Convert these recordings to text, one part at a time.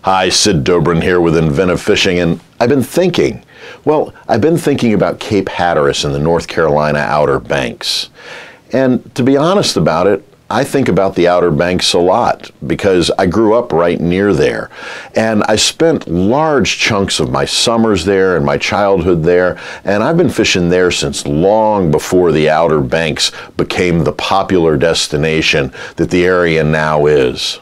Hi, Sid Dobrin here with Inventive Fishing, and I've been thinking about Cape Hatteras in the North Carolina Outer Banks. And to be honest about it, I think about the Outer Banks a lot because I grew up right near there. And I spent large chunks of my summers there and my childhood there, and I've been fishing there since long before the Outer Banks became the popular destination that the area now is.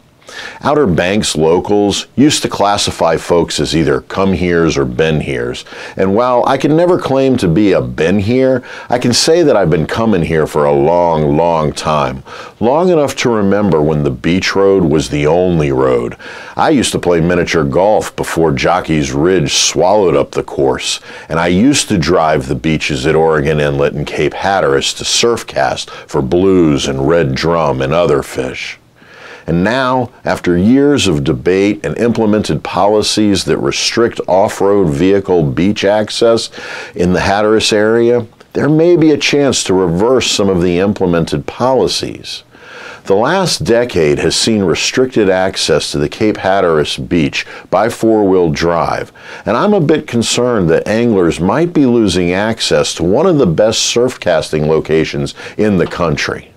Outer Banks locals used to classify folks as either come-heres or been-heres, and while I can never claim to be a been-here, I can say that I've been coming here for a long, long time. Long enough to remember when the beach road was the only road. I used to play miniature golf before Jockey's Ridge swallowed up the course, and I used to drive the beaches at Oregon Inlet and Cape Hatteras to surf cast for blues and red drum and other fish. And now, after years of debate and implemented policies that restrict off-road vehicle beach access in the Hatteras area, there may be a chance to reverse some of the implemented policies. The last decade has seen restricted access to the Cape Hatteras beach by four-wheel drive, and I'm a bit concerned that anglers might be losing access to one of the best surf casting locations in the country.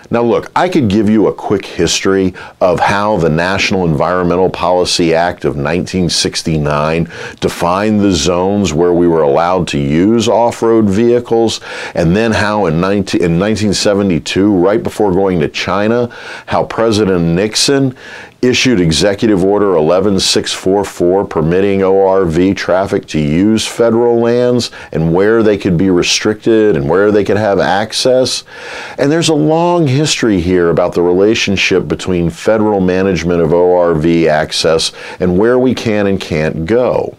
Now look, I could give you a quick history of how the National Environmental Policy Act of 1969 defined the zones where we were allowed to use off-road vehicles, and then how in 1972, right before going to China, how President Nixon issued Executive Order 11644 permitting ORV traffic to use federal lands and where they could be restricted and where they could have access. And there's a long history here about the relationship between federal management of ORV access and where we can and can't go.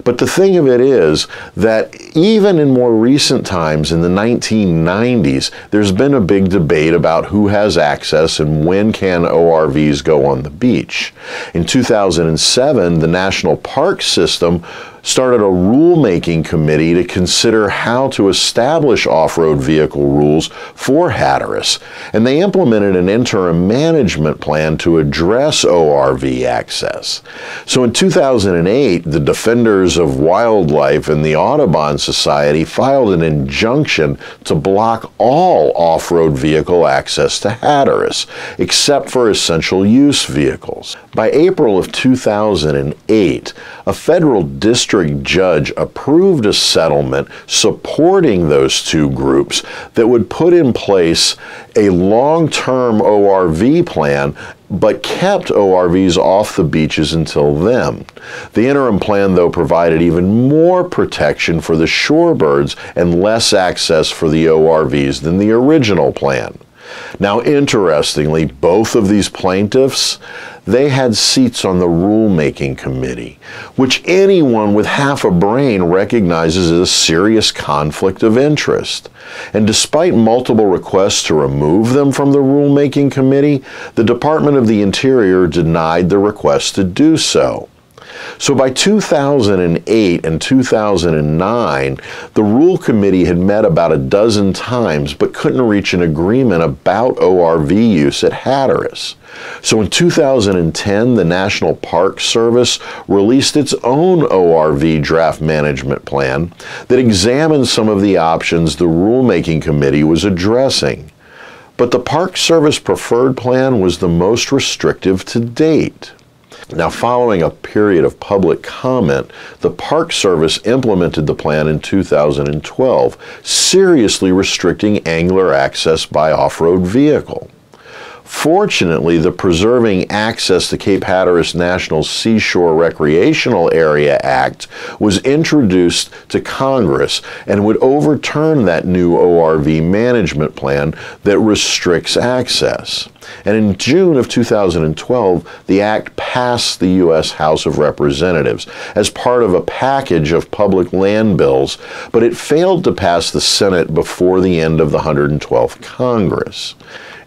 But the thing of it is that even in more recent times, in the 1990s, there's been a big debate about who has access and when can ORVs go on the beach. In 2007, the National Park System started a rulemaking committee to consider how to establish off-road vehicle rules for Hatteras, and they implemented an interim management plan to address ORV access. So in 2008, the Defenders of Wildlife and the Audubon Society filed an injunction to block all off-road vehicle access to Hatteras, except for essential use vehicles. By April of 2008, a federal district judge approved a settlement supporting those two groups that would put in place a long-term ORV plan but kept ORVs off the beaches until then. The interim plan, though, provided even more protection for the shorebirds and less access for the ORVs than the original plan. Now, interestingly, both of these plaintiffs, they had seats on the rulemaking committee, which anyone with half a brain recognizes as a serious conflict of interest. And despite multiple requests to remove them from the rulemaking committee, the Department of the Interior denied the request to do so. So by 2008 and 2009, the Rule Committee had met about a dozen times but couldn't reach an agreement about ORV use at Hatteras. So in 2010, the National Park Service released its own ORV draft management plan that examined some of the options the Rulemaking Committee was addressing. But the Park Service preferred plan was the most restrictive to date. Now, following a period of public comment, the Park Service implemented the plan in 2012, seriously restricting angler access by off-road vehicle. Fortunately, the Preserving Access to Cape Hatteras National Seashore Recreational Area Act was introduced to Congress and would overturn that new ORV management plan that restricts access. And in June of 2012, the act passed the U.S. House of Representatives as part of a package of public land bills, but it failed to pass the Senate before the end of the 112th Congress.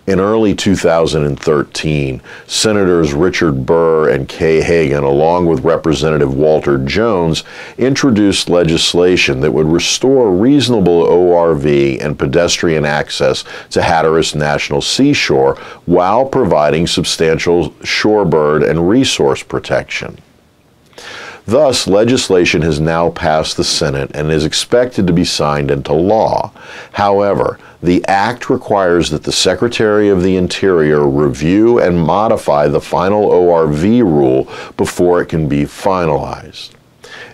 In early 2013, Senators Richard Burr and Kay Hagan, along with Representative Walter Jones, introduced legislation that would restore reasonable ORV and pedestrian access to Hatteras National Seashore while providing substantial shorebird and resource protection. Thus, legislation has now passed the Senate and is expected to be signed into law. However, the act requires that the Secretary of the Interior review and modify the final ORV rule before it can be finalized.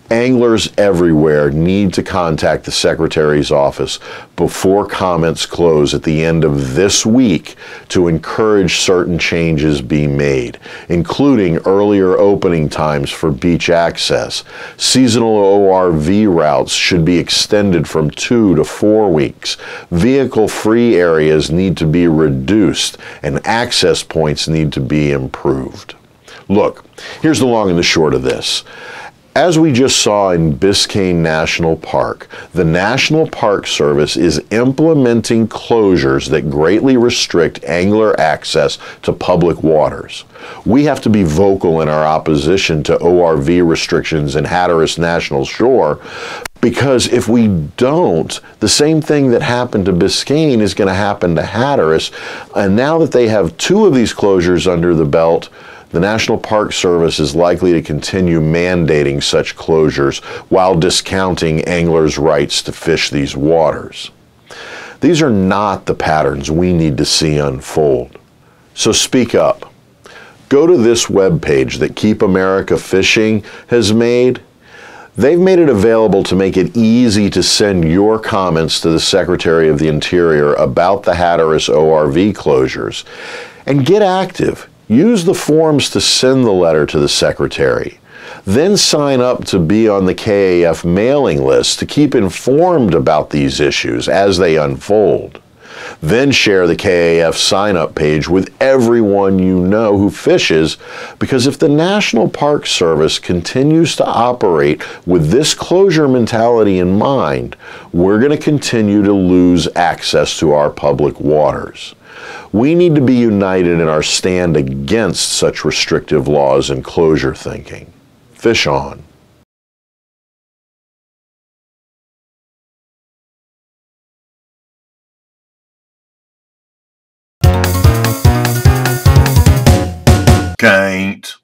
Anglers everywhere need to contact the Secretary's office before comments close at the end of this week to encourage certain changes be made, including earlier opening times for beach access. Seasonal ORV routes should be extended from 2 to 4 weeks. Vehicle-free areas need to be reduced, and access points need to be improved. Look, here's the long and the short of this. As we just saw in Biscayne National Park, the National Park Service is implementing closures that greatly restrict angler access to public waters. We have to be vocal in our opposition to ORV restrictions in Hatteras National Shore, because if we don't, the same thing that happened to Biscayne is going to happen to Hatteras. And now that they have 2 of these closures under the belt, the National Park Service is likely to continue mandating such closures while discounting anglers' rights to fish these waters. These are not the patterns we need to see unfold. So speak up. Go to this webpage that Keep America Fishing has made. They've made it available to make it easy to send your comments to the Secretary of the Interior about the Hatteras ORV closures. And get active. Use the forms to send the letter to the Secretary. Then sign up to be on the KAF mailing list to keep informed about these issues as they unfold. Then share the KAF sign-up page with everyone you know who fishes, because if the National Park Service continues to operate with this closure mentality in mind, we're going to continue to lose access to our public waters. We need to be united in our stand against such restrictive laws and closure thinking. Fish on. Can't.